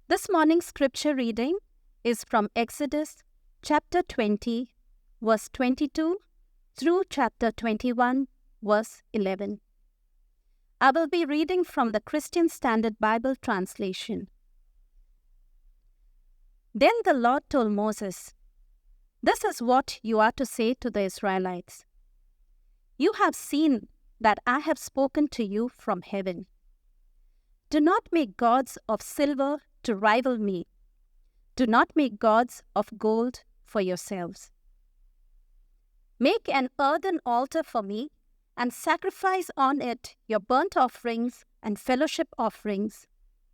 This morning's scripture reading is from Exodus chapter 20, verse 22 through chapter 21, verse 11. I will be reading from the Christian Standard Bible translation. Then the Lord told Moses, "This is what you are to say to the Israelites. You have seen that I have spoken to you from heaven. Do not make gods of silver to rival me. Do not make gods of gold for yourselves. Make an earthen altar for me and sacrifice on it your burnt offerings and fellowship offerings,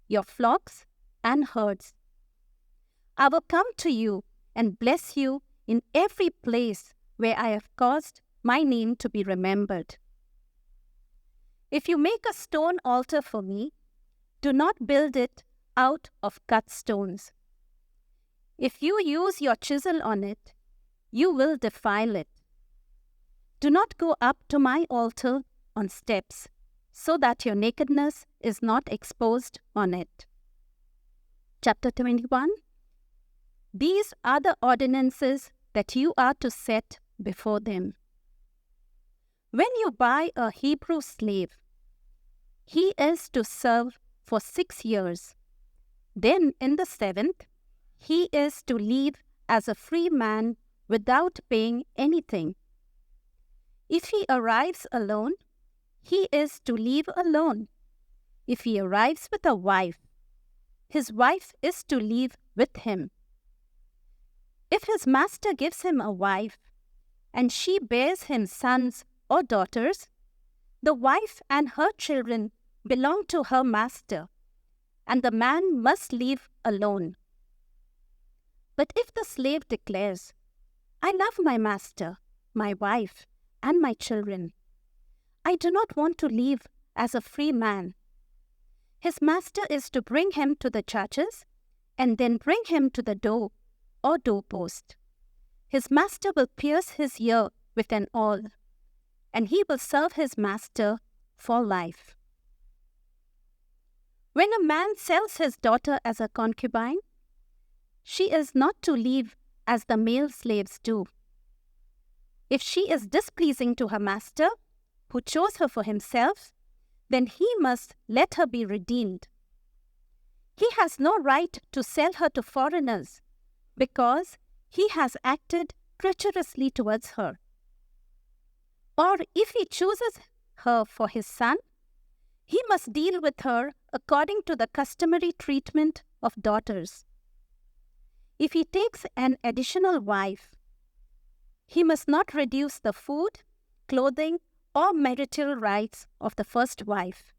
your flocks and herds. I will come to you and bless you in every place where I have caused my name to be remembered. If you make a stone altar for me, do not build it out of cut stones. If you use your chisel on it, you will defile it. Do not go up to my altar on steps, so that your nakedness is not exposed on it." Chapter 21. These are the ordinances that you are to set before them. When you buy a Hebrew slave, he is to serve for 6 years. Then in the 7th, he is to leave as a free man without paying anything. If he arrives alone, he is to leave alone. If he arrives with a wife, his wife is to leave with him. If his master gives him a wife, and she bears him sons or daughters, the wife and her children belong to her master, and the man must leave alone. But if the slave declares, "I love my master, my wife, and my children. I do not want to leave as a free man," his master is to bring him to the judges and then bring him to the door or doorpost. His master will pierce his ear with an awl, and he will serve his master for life. When a man sells his daughter as a concubine, she is not to leave as the male slaves do. If she is displeasing to her master, who chose her for himself, then he must let her be redeemed. He has no right to sell her to foreigners, because he has acted treacherously towards her. Or if he chooses her for his son, he must deal with her according to the customary treatment of daughters. If he takes an additional wife, he must not reduce the food, clothing, or marital rights of the first wife.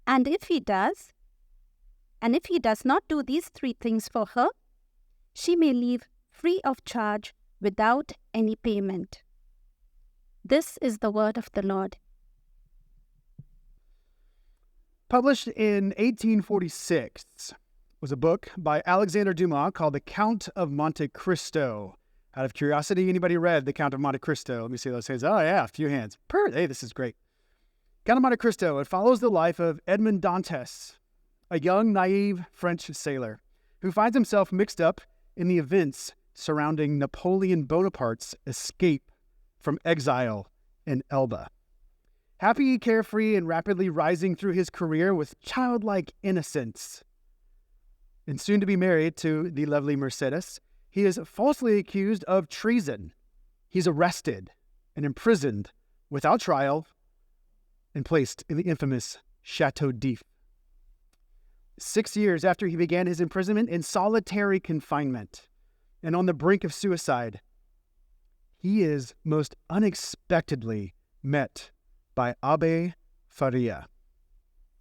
And if he does not do these 3 things for her, she may leave free of charge without any payment. This is the word of the Lord. Published in 1846 was a book by Alexander Dumas called The Count of Monte Cristo. Out of curiosity, anybody read The Count of Monte Cristo? Let me see those hands. Oh yeah, a few hands. Hey, this is great. Count of Monte Cristo, it follows the life of Edmond Dantes, a young, naive French sailor who finds himself mixed up in the events surrounding Napoleon Bonaparte's escape from exile in Elba. Happy, carefree, and rapidly rising through his career with childlike innocence, and soon to be married to the lovely Mercedes, he is falsely accused of treason. He's arrested and imprisoned without trial and placed in the infamous Chateau d'If. 6 years after he began his imprisonment in solitary confinement and on the brink of suicide, he is most unexpectedly met by Abbe Faria,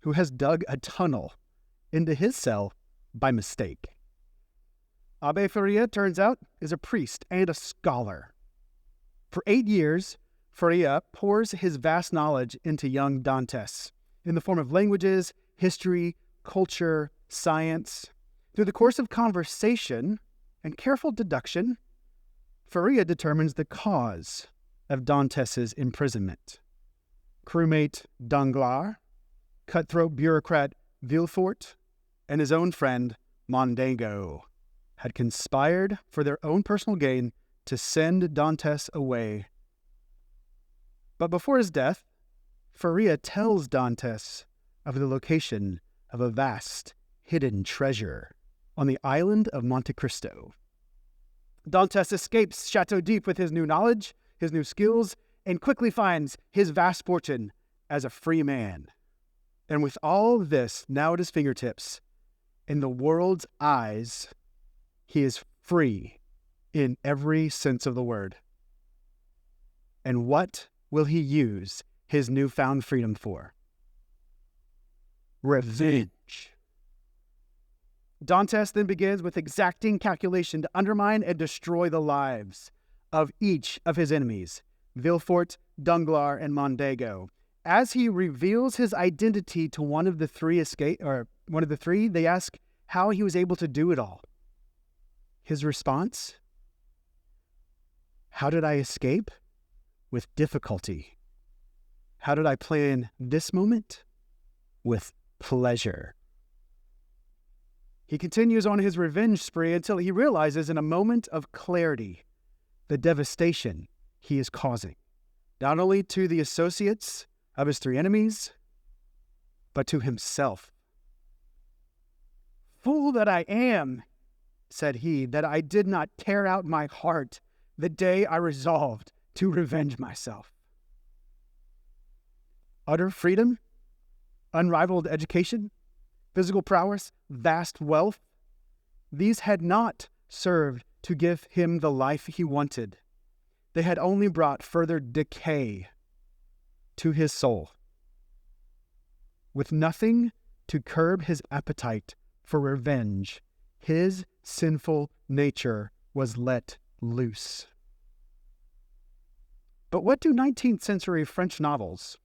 who has dug a tunnel into his cell by mistake. Abbe Faria, turns out, is a priest and a scholar. For 8 years, Faria pours his vast knowledge into young Dantes in the form of languages, history, culture, science. Through the course of conversation and careful deduction, Faria determines the cause of Dantes' imprisonment. Crewmate Danglars, cutthroat bureaucrat Villefort, and his own friend Mondego, had conspired for their own personal gain to send Dantes away. But before his death, Faria tells Dantes of the location of a vast, hidden treasure on the island of Monte Cristo. Dantes escapes Chateau d'If with his new knowledge, his new skills, and quickly finds his vast fortune as a free man. And with all this now at his fingertips, in the world's eyes, he is free in every sense of the word. And what will he use his newfound freedom for? Revenge. Dantes then begins with exacting calculation to undermine and destroy the lives of each of his enemies, Villefort, Danglars, and Mondego. As he reveals his identity to one of the three, they ask how he was able to do it all. His response? How did I escape? With difficulty. How did I plan this moment? With pleasure. He continues on his revenge spree until he realizes in a moment of clarity the devastation he is causing, not only to the associates of his three enemies, but to himself. "Fool that I am," said he, "that I did not tear out my heart the day I resolved to revenge myself." Utter freedom, unrivaled education, physical prowess, vast wealth, these had not served to give him the life he wanted. They had only brought further decay to his soul. With nothing to curb his appetite for revenge, his sinful nature was let loose. But what do 19th century French novels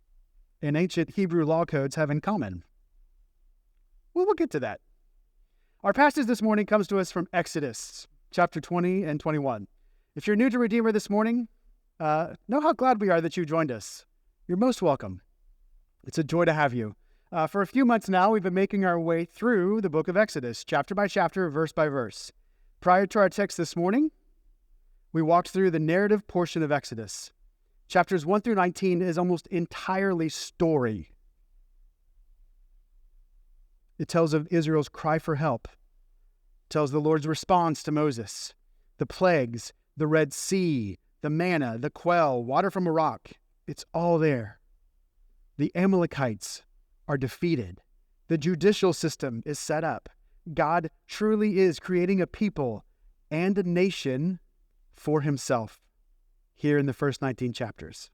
and ancient Hebrew law codes have in common? Well, we'll get to that. Our passage this morning comes to us from Exodus, chapter 20 and 21. If you're new to Redeemer this morning, know how glad we are that you joined us. You're most welcome. It's a joy to have you. For a few months now, we've been making our way through the book of Exodus, chapter by chapter, verse by verse. Prior to our text this morning, we walked through the narrative portion of Exodus. Chapters 1 through 19 is almost entirely story. It tells of Israel's cry for help. It tells the Lord's response to Moses, the plagues, the Red Sea, the manna, the quail, water from a rock. It's all there. The Amalekites are defeated. The judicial system is set up. God truly is creating a people and a nation for himself here in the first 19 chapters.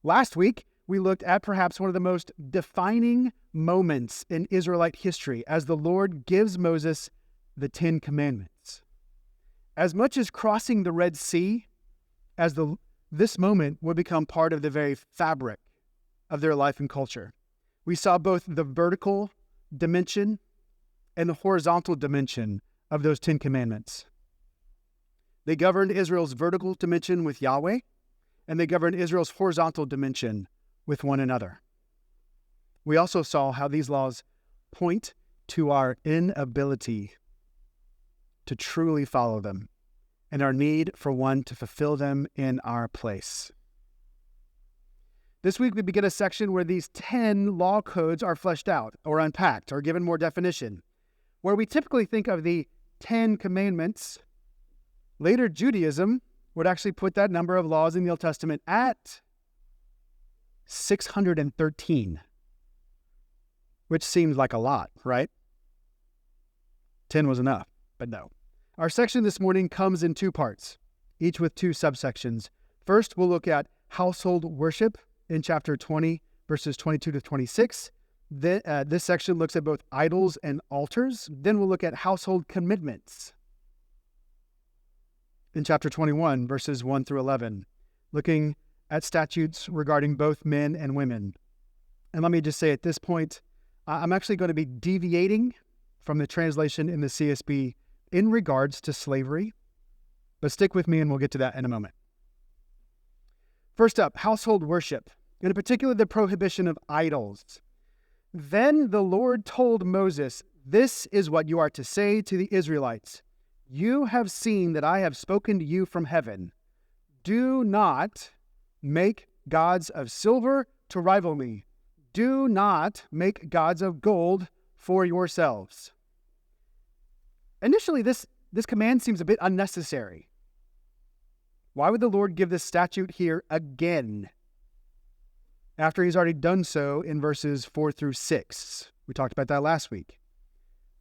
Last week, we looked at perhaps one of the most defining moments in Israelite history as the Lord gives Moses the 10 Commandments. As much as crossing the Red Sea, this moment would become part of the very fabric of their life and culture. We saw both the vertical dimension and the horizontal dimension of those 10 Commandments. They governed Israel's vertical dimension with Yahweh, and they governed Israel's horizontal dimension with one another. We also saw how these laws point to our inability to truly follow them and our need for one to fulfill them in our place. This week we begin a section where these 10 law codes are fleshed out or unpacked or given more definition. Where we typically think of the 10 Commandments, later Judaism would actually put that number of laws in the Old Testament at 613, which seems like a lot, right? 10 was enough, but no. Our section this morning comes in two parts, each with two subsections. First, we'll look at household worship in chapter 20, verses 22 to 26. This section looks at both idols and altars. Then we'll look at household commitments in chapter 21, verses 1 through 11, looking at statutes regarding both men and women. And let me just say at this point, I'm actually going to be deviating from the translation in the CSB in regards to slavery, but stick with me and we'll get to that in a moment. First up, household worship, and in particular the prohibition of idols. Then the Lord told Moses, This is what you are to say to the Israelites. You have seen that I have spoken to you from heaven. Do not make gods of silver to rival me. Do not make gods of gold for yourselves. Initially, this command seems a bit unnecessary. Why would the Lord give this statute here again, after he's already done so in verses 4 through 6? We talked about that last week.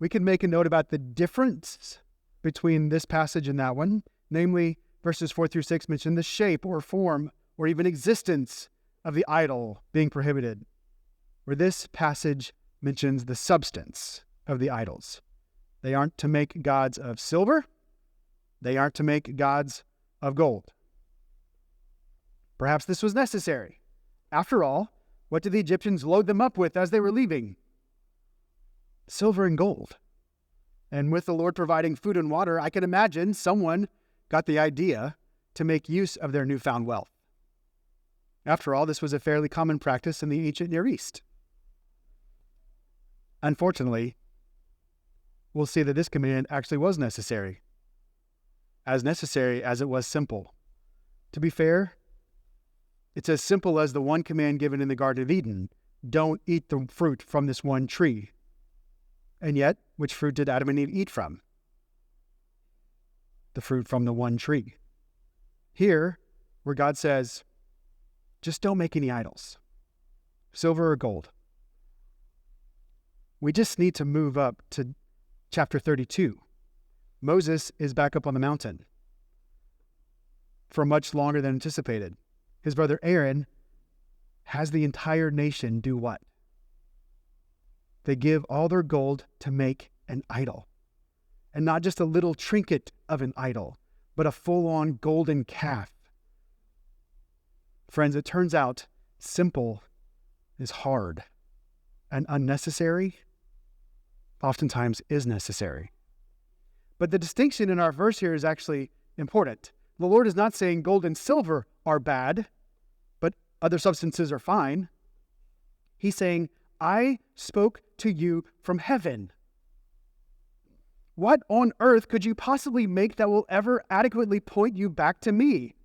We can make a note about the difference between this passage and that one. Namely, verses 4 through 6 mention the shape or form or even existence of the idol being prohibited, where this passage mentions the substance of the idols. They aren't to make gods of silver. They aren't to make gods of gold. Perhaps this was necessary. After all, what did the Egyptians load them up with as they were leaving? Silver and gold. And with the Lord providing food and water, I can imagine someone got the idea to make use of their newfound wealth. After all, this was a fairly common practice in the ancient Near East. Unfortunately, we'll see that this command actually was necessary. As necessary as it was simple. To be fair, it's as simple as the one command given in the Garden of Eden: don't eat the fruit from this one tree. And yet, which fruit did Adam and Eve eat from? The fruit from the one tree. Here, where God says, just don't make any idols, silver or gold. We just need to move up to chapter 32. Moses is back up on the mountain for much longer than anticipated. His brother Aaron has the entire nation do what? They give all their gold to make an idol. And not just a little trinket of an idol, but a full-on golden calf. Friends, it turns out simple is hard, and unnecessary oftentimes is necessary. But the distinction in our verse here is actually important. The Lord is not saying gold and silver are bad, but other substances are fine. He's saying, I spoke to you from heaven. What on earth could you possibly make that will ever adequately point you back to me?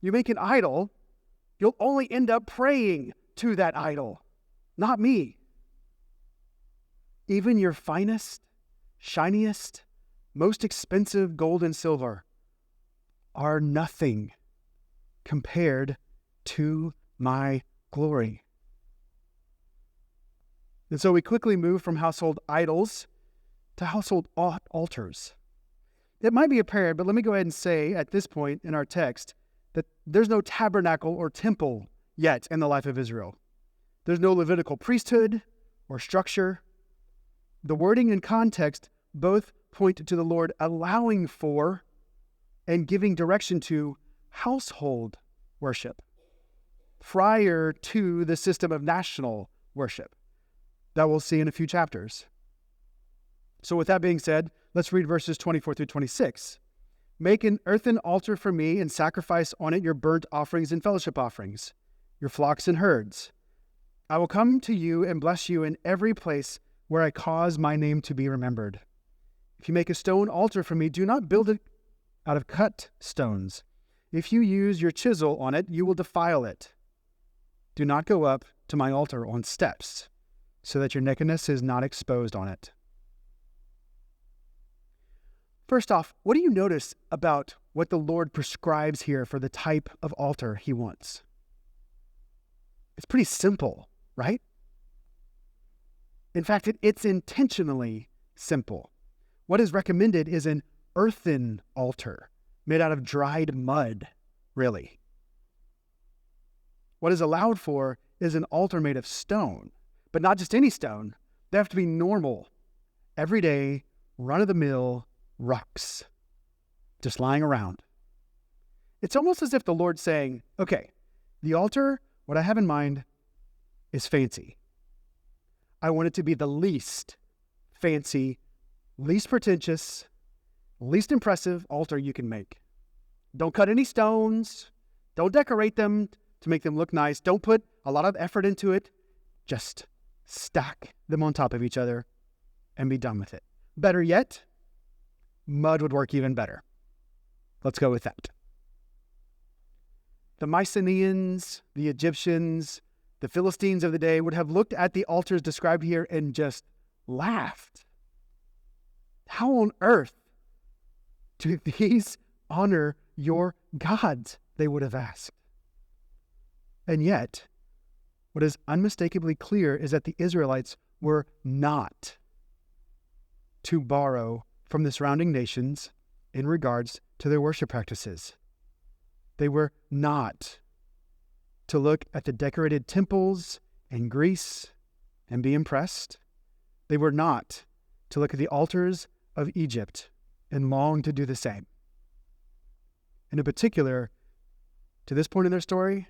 You make an idol, you'll only end up praying to that idol, not me. Even your finest, shiniest, most expensive gold and silver are nothing compared to my glory. And so we quickly move from household idols to household altars. It might be apparent, but let me go ahead and say at this point in our text that there's no tabernacle or temple yet in the life of Israel. There's no Levitical priesthood or structure. The wording and context both point to the Lord allowing for and giving direction to household worship prior to the system of national worship that we'll see in a few chapters. So with that being said, let's read verses 24 through 26. Make an earthen altar for me and sacrifice on it your burnt offerings and fellowship offerings, your flocks and herds. I will come to you and bless you in every place where I cause my name to be remembered. If you make a stone altar for me, do not build it out of cut stones. If you use your chisel on it, you will defile it. Do not go up to my altar on steps, so that your nakedness is not exposed on it. First off, what do you notice about what the Lord prescribes here for the type of altar he wants? It's pretty simple, right? In fact, it's intentionally simple. What is recommended is an earthen altar made out of dried mud, really. What is allowed for is an altar made of stone, but not just any stone. They have to be normal, everyday, run-of-the-mill rocks, just lying around. It's almost as if the Lord's saying, okay, the altar, what I have in mind is fancy. I want it to be the least fancy, least pretentious, least impressive altar you can make. Don't cut any stones. Don't decorate them to make them look nice. Don't put a lot of effort into it. Just stack them on top of each other, and be done with it. Better yet, mud would work even better. Let's go with that. The Mycenaeans, the Egyptians, the Philistines of the day would have looked at the altars described here and just laughed. How on earth do these honor your gods? They would have asked. And yet, what is unmistakably clear is that the Israelites were not to borrow from the surrounding nations in regards to their worship practices. They were not to look at the decorated temples in Greece and be impressed. They were not to look at the altars of Egypt and long to do the same. And in particular, to this point in their story,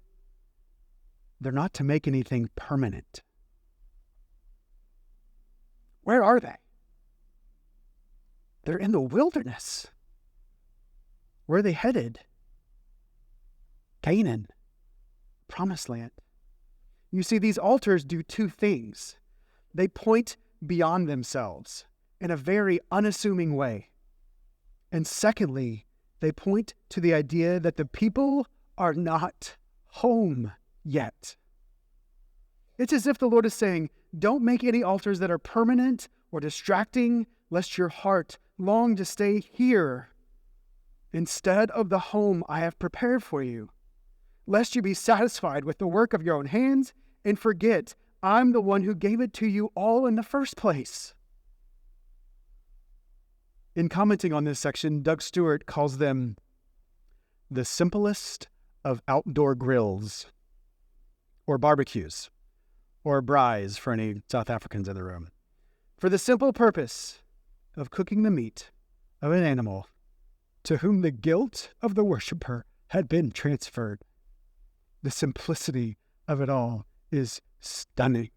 they're not to make anything permanent. Where are they? They're in the wilderness. Where are they headed? Canaan, promised land. You see, these altars do two things. They point beyond themselves in a very unassuming way. And secondly, they point to the idea that the people are not home yet. It's as if the Lord is saying, don't make any altars that are permanent or distracting, lest your heart long to stay here instead of the home I have prepared for you, lest you be satisfied with the work of your own hands and forget I'm the one who gave it to you all in the first place. In commenting on this section, Doug Stewart calls them the simplest of outdoor grills, or barbecues, or braais for any South Africans in the room, for the simple purpose of cooking the meat of an animal to whom the guilt of the worshiper had been transferred. The simplicity of it all is stunning.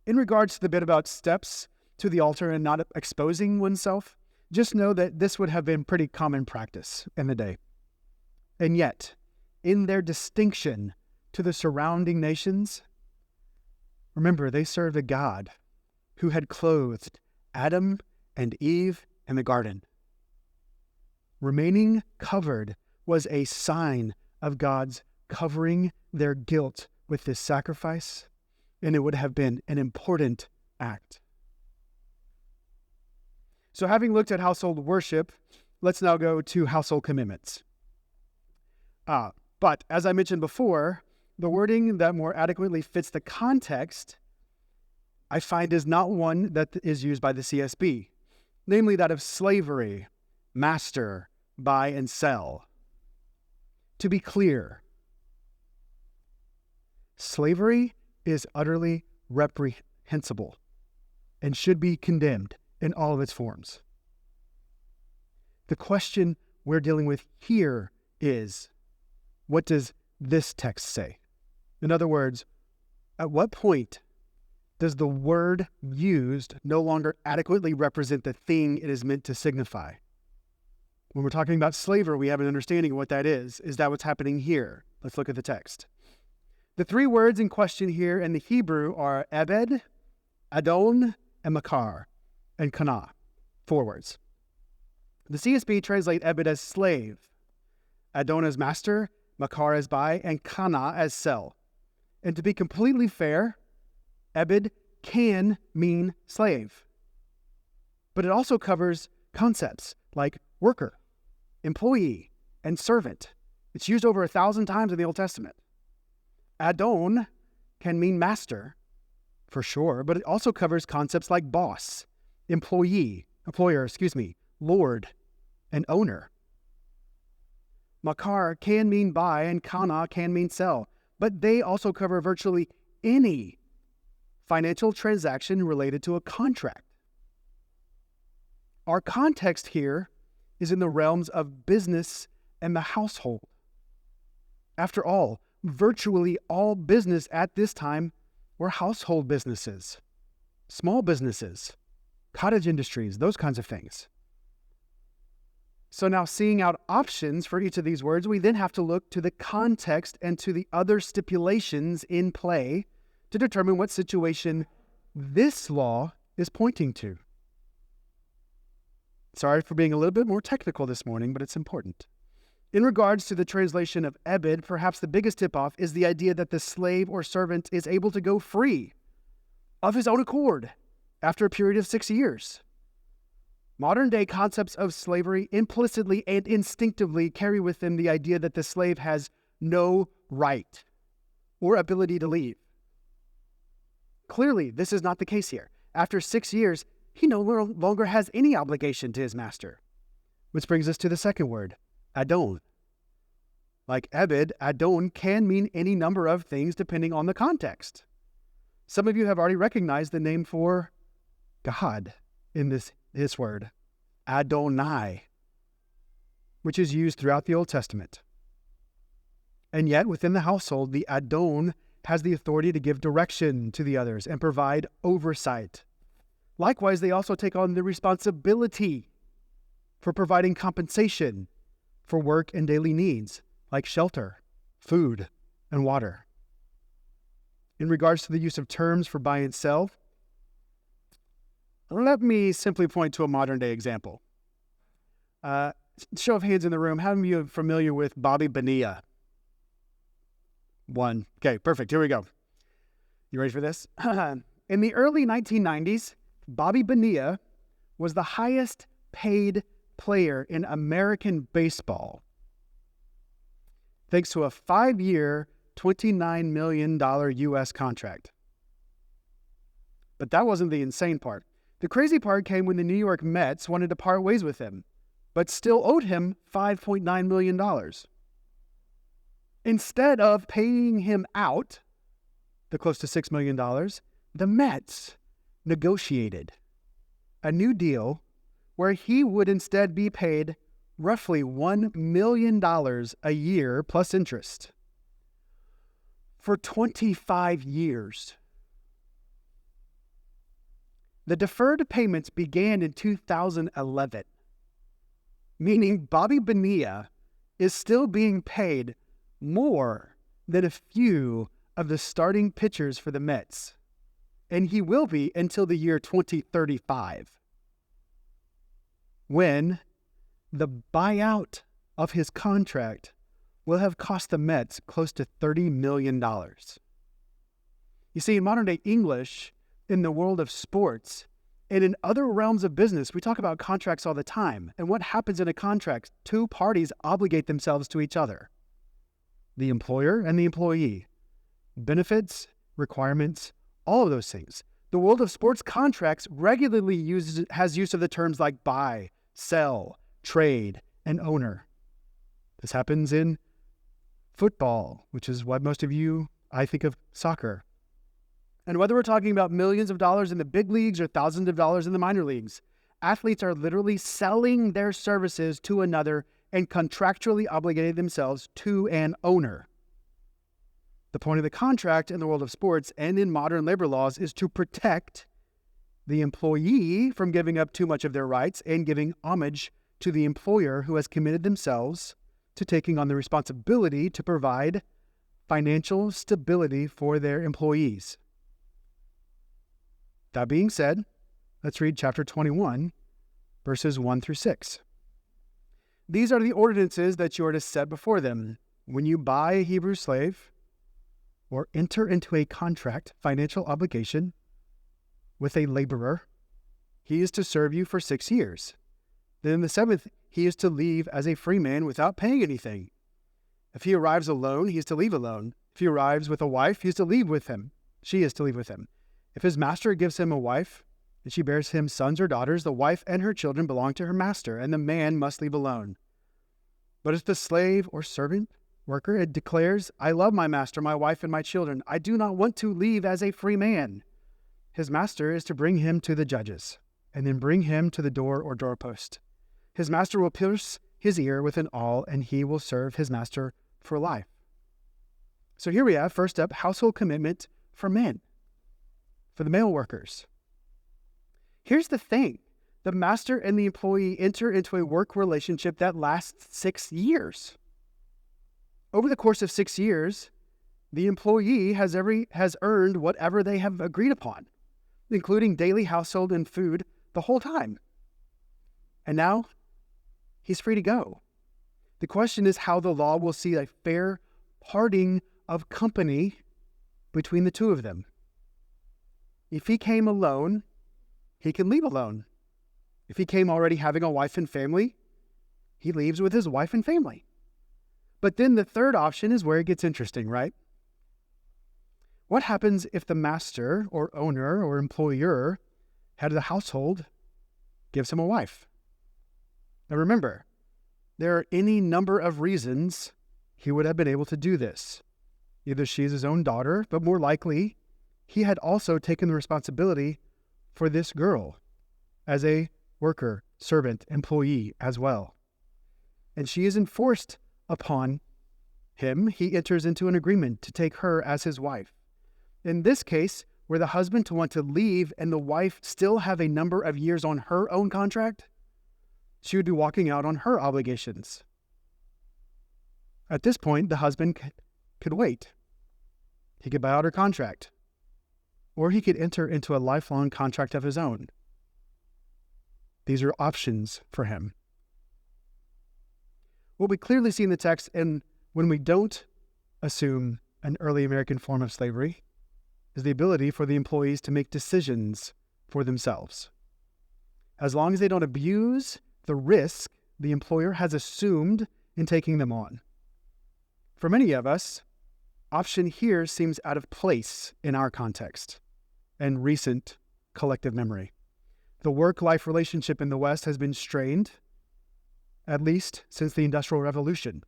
In regards to the bit about steps to the altar and not exposing oneself, just know that this would have been pretty common practice in the day. And yet, in their distinction to the surrounding nations, remember, they served a God who had clothed Adam and Eve in the garden. Remaining covered was a sign of God's covering their guilt with this sacrifice, and it would have been an important act. So having looked at household worship, let's now go to household commitments. But as I mentioned before, the wording that more adequately fits the context, I find, is not one that is used by the CSB, namely that of slavery, master, buy and sell. To be clear, slavery is utterly reprehensible and should be condemned in all of its forms. The question we're dealing with here is, what does this text say? In other words, at what point does the word used no longer adequately represent the thing it is meant to signify? When we're talking about slavery, we have an understanding of what that is. Is that what's happening here? Let's look at the text. The three words in question here in the Hebrew are Ebed, Adon, and Makar, and Kana. 4 words. The CSB translate Ebed as slave, Adon as master, Makar as buy, and Kana as sell. And to be completely fair, Ebed can mean slave. But it also covers concepts like worker, employee, and servant. It's used over 1,000 times in the Old Testament. Adon can mean master, for sure, but it also covers concepts like boss, employer, lord, and owner. Makar can mean buy and Kana can mean sell, but they also cover virtually any financial transaction related to a contract. Our context here is in the realms of business and the household. After all, virtually all business at this time were household businesses, small businesses, cottage industries, those kinds of things. So now, seeing out options for each of these words, we then have to look to the context and to the other stipulations in play to determine what situation this law is pointing to. Sorry for being a little bit more technical this morning, but it's important. In regards to the translation of ebed, perhaps the biggest tip-off is the idea that the slave or servant is able to go free of his own accord after a period of 6 years. Modern-day concepts of slavery implicitly and instinctively carry with them the idea that the slave has no right or ability to leave. Clearly, this is not the case here. After 6 years, he no longer has any obligation to his master. Which brings us to the second word, adon. Like ebed, adon can mean any number of things depending on the context. Some of you have already recognized the name for God in this word, Adonai, which is used throughout the Old Testament. And yet, within the household, the adon has the authority to give direction to the others and provide oversight. Likewise, they also take on the responsibility for providing compensation for work and daily needs, like shelter, food, and water. In regards to the use of terms for buy and sell, let me simply point to a modern-day example. Show of hands in the room, how many of you are familiar with Bobby Bonilla? One. Okay, perfect. Here we go. You ready for this? In the early 1990s, Bobby Bonilla was the highest paid player in American baseball, thanks to a 5-year, $29 million U.S. contract. But that wasn't the insane part. The crazy part came when the New York Mets wanted to part ways with him, but still owed him $5.9 million. Instead of paying him out the close to $6 million, the Mets negotiated a new deal where he would instead be paid roughly $1 million a year plus interest for 25 years. The deferred payments began in 2011, meaning Bobby Bonilla is still being paid more than a few of the starting pitchers for the Mets, and he will be until the year 2035, when the buyout of his contract will have cost the Mets close to $30 million. You see, in modern-day English, in the world of sports, and in other realms of business, we talk about contracts all the time. And what happens in a contract? Two parties obligate themselves to each other, the employer and the employee. Benefits, requirements, all of those things. The world of sports contracts regularly has use of the terms like buy, sell, trade, and owner. This happens in football, which is what most of you, I think of soccer. And whether we're talking about millions of dollars in the big leagues or thousands of dollars in the minor leagues, athletes are literally selling their services to another and contractually obligating themselves to an owner. The point of the contract in the world of sports and in modern labor laws is to protect the employee from giving up too much of their rights and giving homage to the employer who has committed themselves to taking on the responsibility to provide financial stability for their employees. That being said, let's read chapter 21, verses 1 through 6. These are the ordinances that you are to set before them. When you buy a Hebrew slave or enter into a contract, financial obligation with a laborer, he is to serve you for 6 years. Then in the 7th, he is to leave as a free man without paying anything. If he arrives alone, he is to leave alone. If he arrives with a wife, he is to leave with him. She is to leave with him. If his master gives him a wife, and she bears him sons or daughters, the wife and her children belong to her master, and the man must leave alone. But if the slave or servant, worker, it declares, I love my master, my wife, and my children, I do not want to leave as a free man, his master is to bring him to the judges, and then bring him to the door or doorpost. His master will pierce his ear with an awl, and he will serve his master for life. So here we have, first up, household commitment for men, for the male workers. Here's the thing. The master and the employee enter into a work relationship that lasts 6 years. Over the course of 6 years, the employee has earned whatever they have agreed upon, including daily household and food the whole time. And now he's free to go. The question is how the law will see a fair parting of company between the two of them. If he came alone, he can leave alone. If he came already having a wife and family, he leaves with his wife and family. But then the third option is where it gets interesting, right? What happens if the master or owner or employer, head of the household, gives him a wife? Now remember, there are any number of reasons he would have been able to do this. Either she is his own daughter, but more likely, he had also taken the responsibility for this girl as a worker, servant, employee as well. And she is enforced upon him. He enters into an agreement to take her as his wife. In this case, were the husband to want to leave and the wife still have a number of years on her own contract, she would be walking out on her obligations. At this point, the husband could wait. He could buy out her contract, or he could enter into a lifelong contract of his own. These are options for him. What we clearly see in the text, and when we don't assume an early American form of slavery, is the ability for the employees to make decisions for themselves. As long as they don't abuse the risk the employer has assumed in taking them on. For many of us, option here seems out of place in our context and recent collective memory. The work-life relationship in the West has been strained, at least since the Industrial Revolution,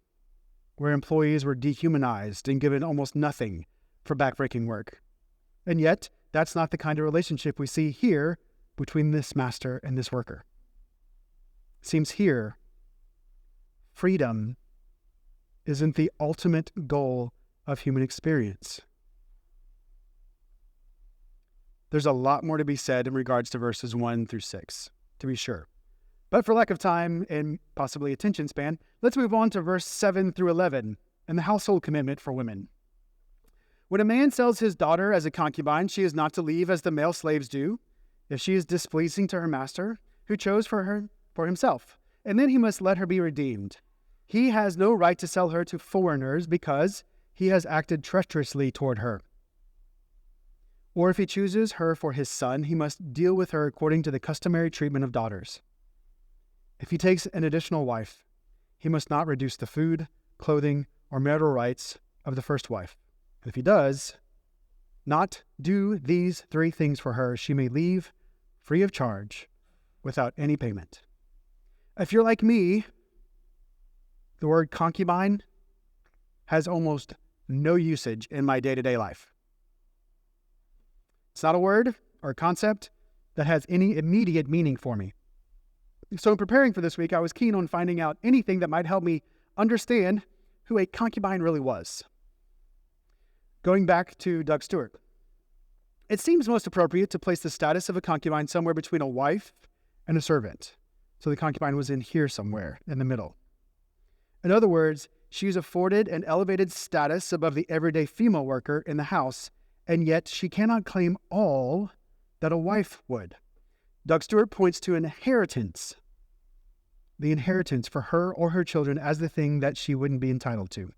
where employees were dehumanized and given almost nothing for backbreaking work. And yet, that's not the kind of relationship we see here between this master and this worker. It seems here, freedom isn't the ultimate goal of human experience. There's a lot more to be said in regards to verses 1 through 6, to be sure. But for lack of time and possibly attention span, let's move on to verse 7 through 11 and the household commitment for women. When a man sells his daughter as a concubine, she is not to leave as the male slaves do, if she is displeasing to her master, who chose for himself, and then he must let her be redeemed. He has no right to sell her to foreigners because he has acted treacherously toward her. Or if he chooses her for his son, he must deal with her according to the customary treatment of daughters. If he takes an additional wife, he must not reduce the food, clothing, or marital rights of the first wife. If he does not do these three things for her, she may leave free of charge without any payment. If you're like me, the word concubine has almost no usage in my day-to-day life. It's not a word or a concept that has any immediate meaning for me. So in preparing for this week, I was keen on finding out anything that might help me understand who a concubine really was. Going back to Doug Stewart, it seems most appropriate to place the status of a concubine somewhere between a wife and a servant. So the concubine was in here somewhere in the middle. In other words, she is afforded an elevated status above the everyday female worker in the house, and yet she cannot claim all that a wife would. Doug Stewart points to inheritance, the inheritance for her or her children as the thing that she wouldn't be entitled to.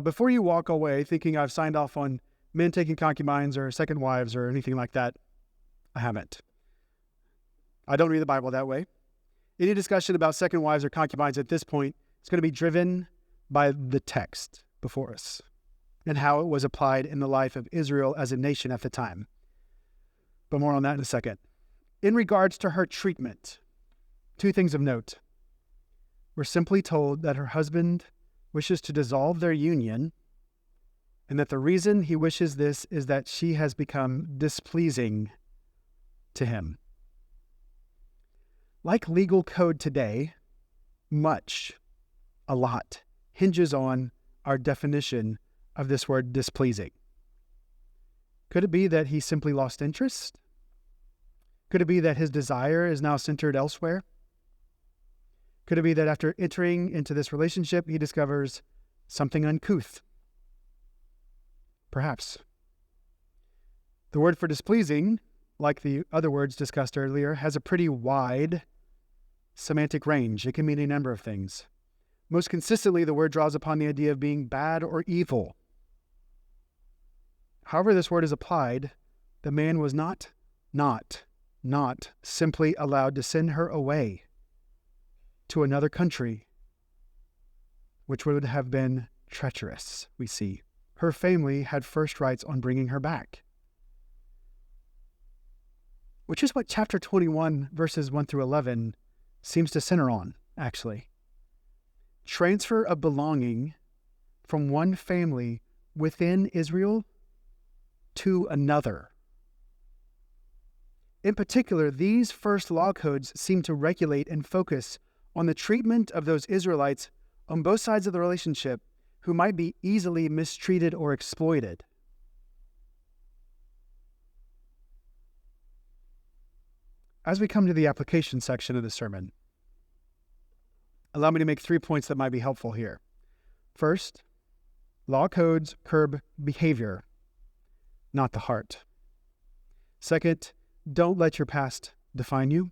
Before you walk away thinking I've signed off on men taking concubines or second wives or anything like that, I haven't. I don't read the Bible that way. Any discussion about second wives or concubines at this point is going to be driven by the text before us and how it was applied in the life of Israel as a nation at the time. But more on that in a second. In regards to her treatment, two things of note. We're simply told that her husband wishes to dissolve their union, and that the reason he wishes this is that she has become displeasing to him. Like legal code today, a lot, hinges on our definition of this word displeasing. Could it be that he simply lost interest? Could it be that his desire is now centered elsewhere? Could it be that after entering into this relationship, he discovers something uncouth. Perhaps. The word for displeasing, like the other words discussed earlier, has a pretty wide semantic range. It can mean a number of things. Most consistently, the word draws upon the idea of being bad or evil. However this word is applied, the man was not simply allowed to send her away to another country, which would have been treacherous, we see. Her family had first rights on bringing her back, which is what chapter 21, verses 1 through 11 seems to center on, actually. Transfer of belonging from one family within Israel to another. In particular, these first law codes seem to regulate and focus on the treatment of those Israelites on both sides of the relationship who might be easily mistreated or exploited. As we come to the application section of the sermon, allow me to make 3 points that might be helpful here. First, law codes curb behavior, not the heart. Second, don't let your past define you.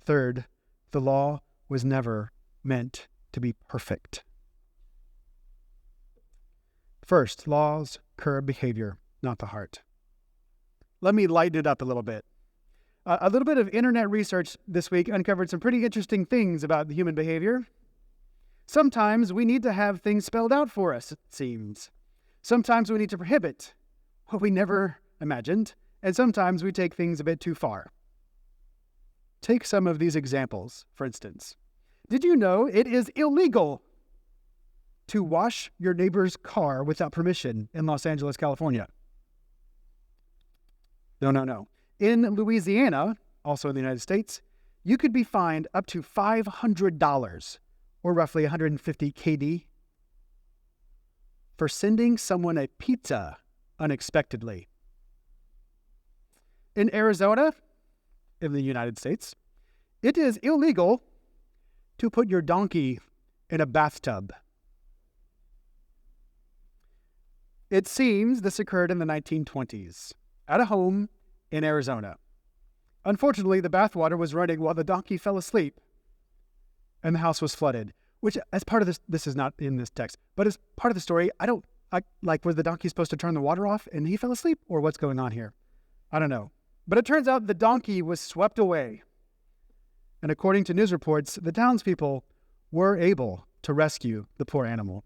Third, the law was never meant to be perfect. First, laws curb behavior, not the heart. Let me lighten it up a little bit. A little bit of internet research this week uncovered some pretty interesting things about the human behavior. Sometimes we need to have things spelled out for us, it seems. Sometimes we need to prohibit what we never imagined, and sometimes we take things a bit too far. Take some of these examples, for instance. Did you know it is illegal to wash your neighbor's car without permission in Los Angeles, California? No. In Louisiana, also in the United States, you could be fined up to $500, or roughly 150 KD, for sending someone a pizza unexpectedly. In Arizona, in the United States, it is illegal to put your donkey in a bathtub. It seems this occurred in the 1920s at a home in Arizona. Unfortunately, the bathwater was running while the donkey fell asleep, and the house was flooded. Which, as part of this is not in this text, but as part of the story, was the donkey supposed to turn the water off and he fell asleep, or what's going on here? I don't know. But it turns out the donkey was swept away. And according to news reports, the townspeople were able to rescue the poor animal.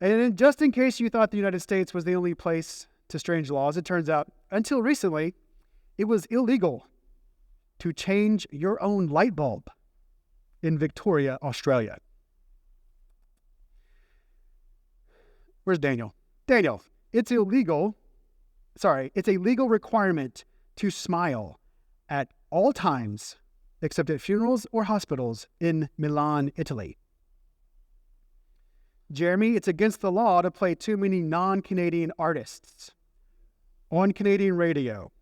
And just in case you thought the United States was the only place to strange laws, it turns out, until recently, it was illegal to change your own light bulb in Victoria, Australia. Where's Daniel? Daniel, it's a legal requirement to smile at all times, except at funerals or hospitals in Milan, Italy. Jeremy, it's against the law to play too many non-Canadian artists on Canadian radio.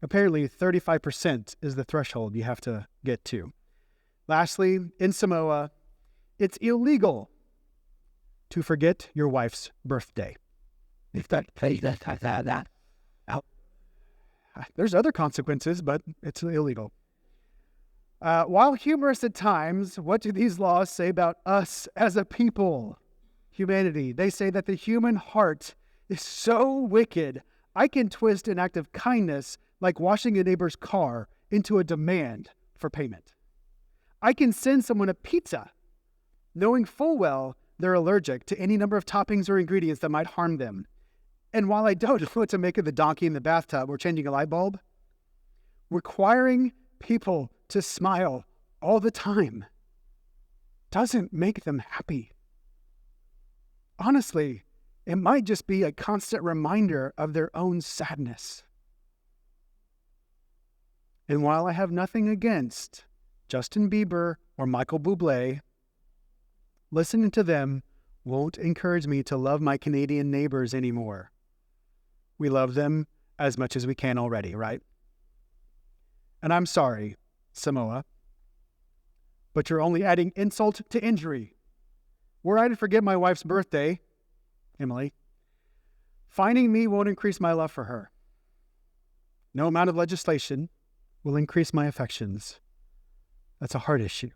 Apparently, 35% is the threshold you have to get to. Lastly, in Samoa, it's illegal to forget your wife's birthday. There's other consequences, but it's illegal. While humorous at times, what do these laws say about us as a people? Humanity. They say that the human heart is so wicked, I can twist an act of kindness, like washing a neighbor's car, into a demand for payment. I can send someone a pizza, knowing full well they're allergic to any number of toppings or ingredients that might harm them. And while I don't know what to make of the donkey in the bathtub or changing a light bulb, requiring people to smile all the time doesn't make them happy. Honestly, it might just be a constant reminder of their own sadness. And while I have nothing against Justin Bieber or Michael Bublé, listening to them won't encourage me to love my Canadian neighbors anymore. We love them as much as we can already, right? And I'm sorry, Samoa, but you're only adding insult to injury Were I to forget my wife's birthday, Emily, finding me won't increase my love for her. No amount of legislation will increase my affections. That's a heart issue.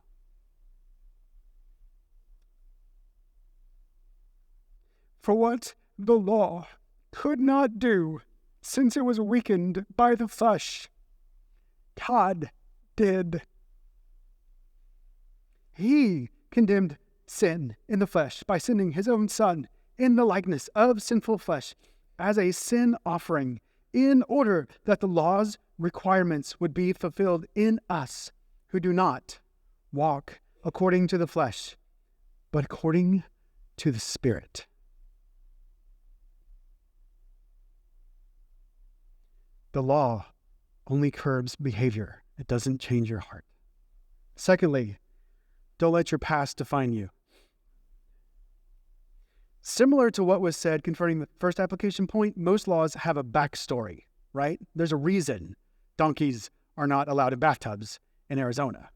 For what the law could not do, since it was weakened by the flesh, God did. He condemned sin in the flesh by sending his own Son in the likeness of sinful flesh as a sin offering, in order that the law's requirements would be fulfilled in us who do not walk according to the flesh, but according to the Spirit. The law only curbs behavior. It doesn't change your heart. Secondly, don't let your past define you. Similar to what was said concerning the first application point, most laws have a backstory, right? There's a reason donkeys are not allowed in bathtubs in Arizona.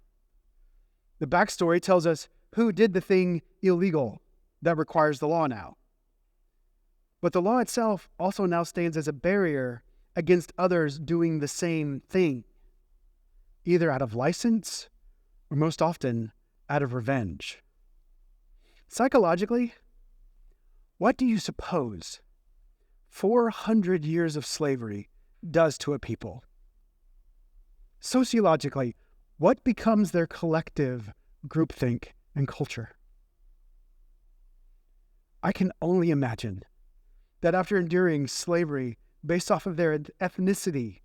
The backstory tells us who did the thing illegal that requires the law now. But the law itself also now stands as a barrier against others doing the same thing, either out of license or most often out of revenge. Psychologically, what do you suppose 400 years of slavery does to a people? Sociologically, what becomes their collective groupthink and culture? I can only imagine that after enduring slavery based off of their ethnicity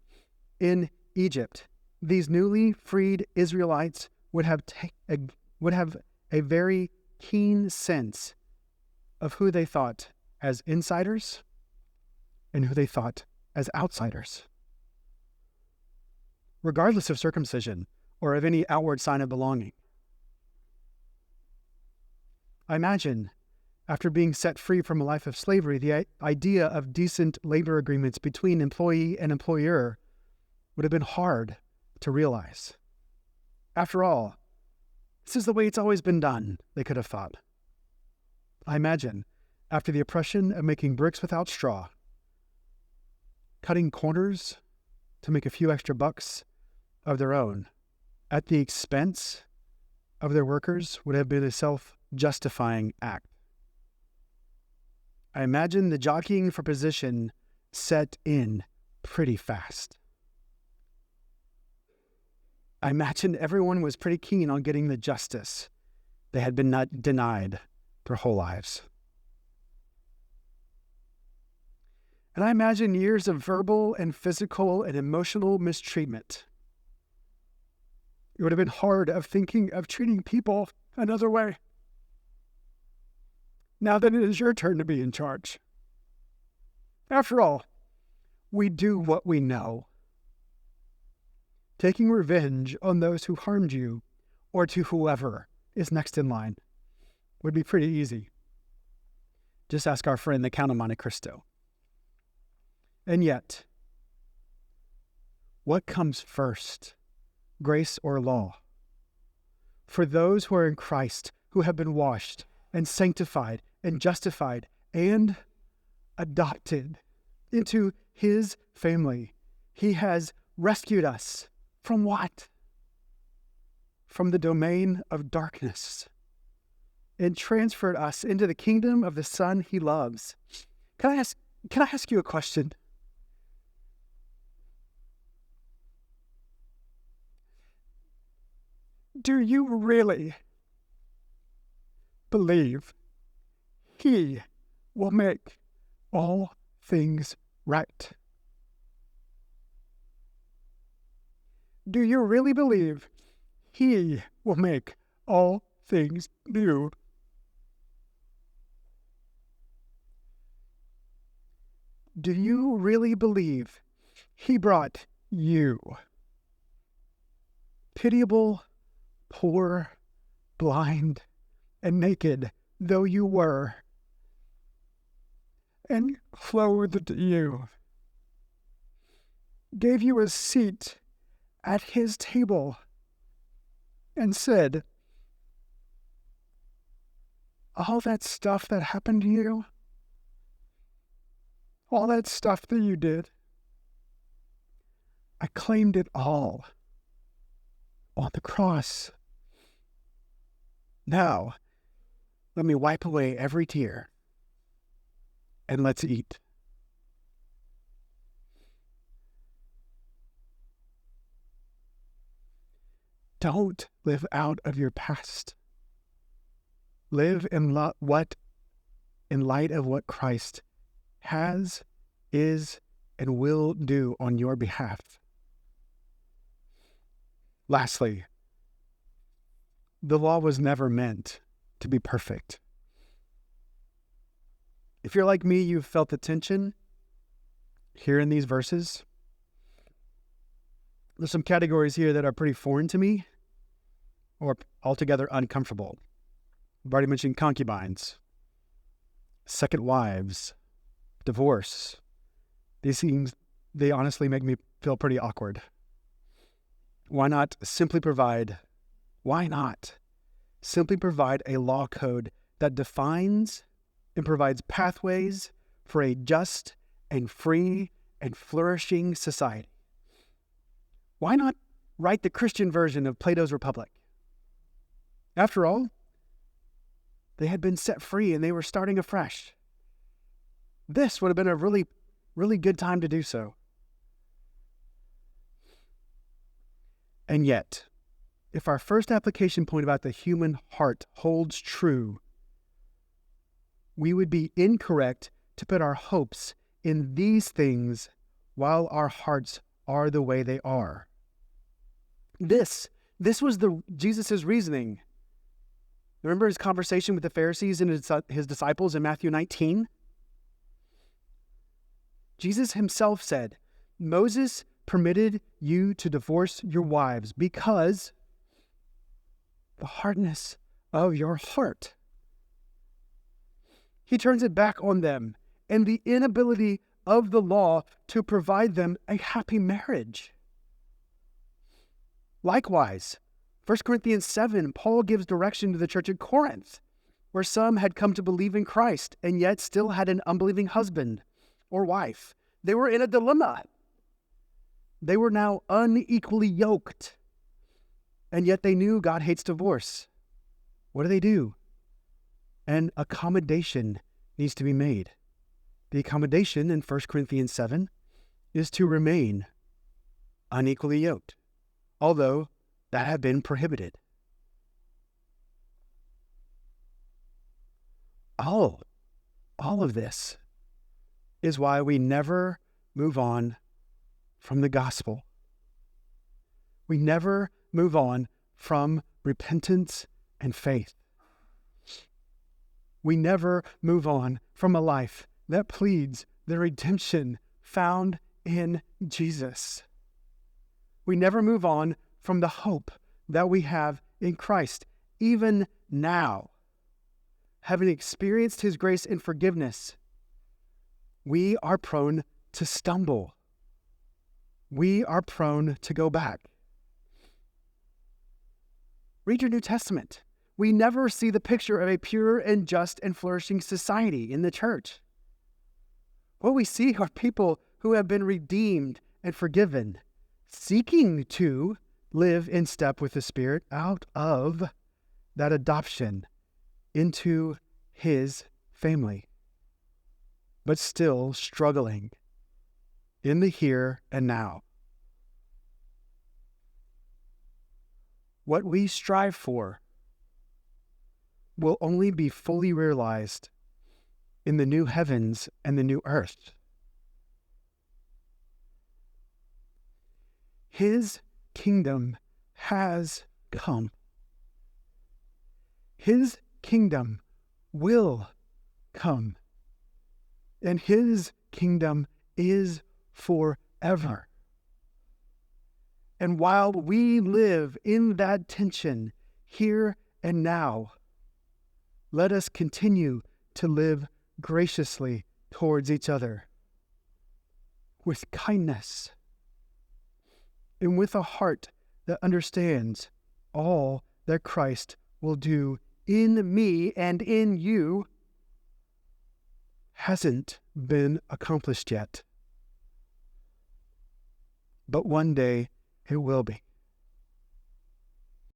in Egypt, these newly freed Israelites would have a very keen sense of who they thought as insiders and who they thought as outsiders. Regardless of circumcision or of any outward sign of belonging. I imagine, after being set free from a life of slavery, the idea of decent labor agreements between employee and employer would have been hard to realize. After all, this is the way it's always been done, they could have thought. I imagine, after the oppression of making bricks without straw, cutting corners to make a few extra bucks of their own at the expense of their workers would have been a self-justifying act. I imagine the jockeying for position set in pretty fast. I imagine everyone was pretty keen on getting the justice they had been denied their whole lives. And I imagine years of verbal and physical and emotional mistreatment. It would have been hard of thinking of treating people another way. Now that it is your turn to be in charge. After all, we do what we know. Taking revenge on those who harmed you or to whoever is next in line would be pretty easy. Just ask our friend, the Count of Monte Cristo. And yet, what comes first, grace or law? For those who are in Christ, who have been washed and sanctified and justified and adopted into his family, he has rescued us from what? From the domain of darkness and transferred us into the kingdom of the Son he loves. Can I ask you a question? Do you really believe he will make all things right? Do you really believe he will make all things new? Do you really believe he brought you, pitiable, poor, blind, and naked though you were, and clothed you, gave you a seat at his table, and said, all that stuff that happened to you, all that stuff that you did, I claimed it all on the cross. Now, let me wipe away every tear and let's eat. Don't live out of your past. Live in light of what Christ has, is, and will do on your behalf. Lastly, the law was never meant to be perfect. If you're like me, you've felt the tension here in these verses. There's some categories here that are pretty foreign to me or altogether uncomfortable. I've already mentioned concubines, second wives, divorce. These things, they honestly make me feel pretty awkward. Why not simply provide a law code that defines and provides pathways for a just and free and flourishing society? Why not write the Christian version of Plato's Republic? After all, they had been set free and they were starting afresh. This would have been a really, really good time to do so. And yet, if our first application point about the human heart holds true, we would be incorrect to put our hopes in these things while our hearts are the way they are. This was Jesus' reasoning. Remember his conversation with the Pharisees and his disciples in Matthew 19? Jesus himself said, Moses permitted you to divorce your wives because the hardness of your heart. He turns it back on them and the inability of the law to provide them a happy marriage. Likewise, 1 Corinthians 7, Paul gives direction to the church at Corinth, where some had come to believe in Christ and yet still had an unbelieving husband or wife. They were in a dilemma. They were now unequally yoked, and yet they knew God hates divorce. What do? An accommodation needs to be made. The accommodation in 1 Corinthians 7 is to remain unequally yoked, although that had been prohibited. All of this is why we never move on from the gospel. We never move on from repentance and faith. We never move on from a life that pleads the redemption found in Jesus. We never move on from the hope that we have in Christ. Even now, having experienced his grace and forgiveness, we are prone to stumble. We are prone to go back. Read your New Testament. We never see the picture of a pure and just and flourishing society in the church. What we see are people who have been redeemed and forgiven, seeking to live in step with the Spirit out of that adoption into his family, but still struggling in the here and now. What we strive for will only be fully realized in the new heavens and the new earth. His kingdom has come. His kingdom will come. And his kingdom is forever. And while we live in that tension here and now, let us continue to live graciously towards each other with kindness and with a heart that understands all that Christ will do in me and in you hasn't been accomplished yet. But one day it will be.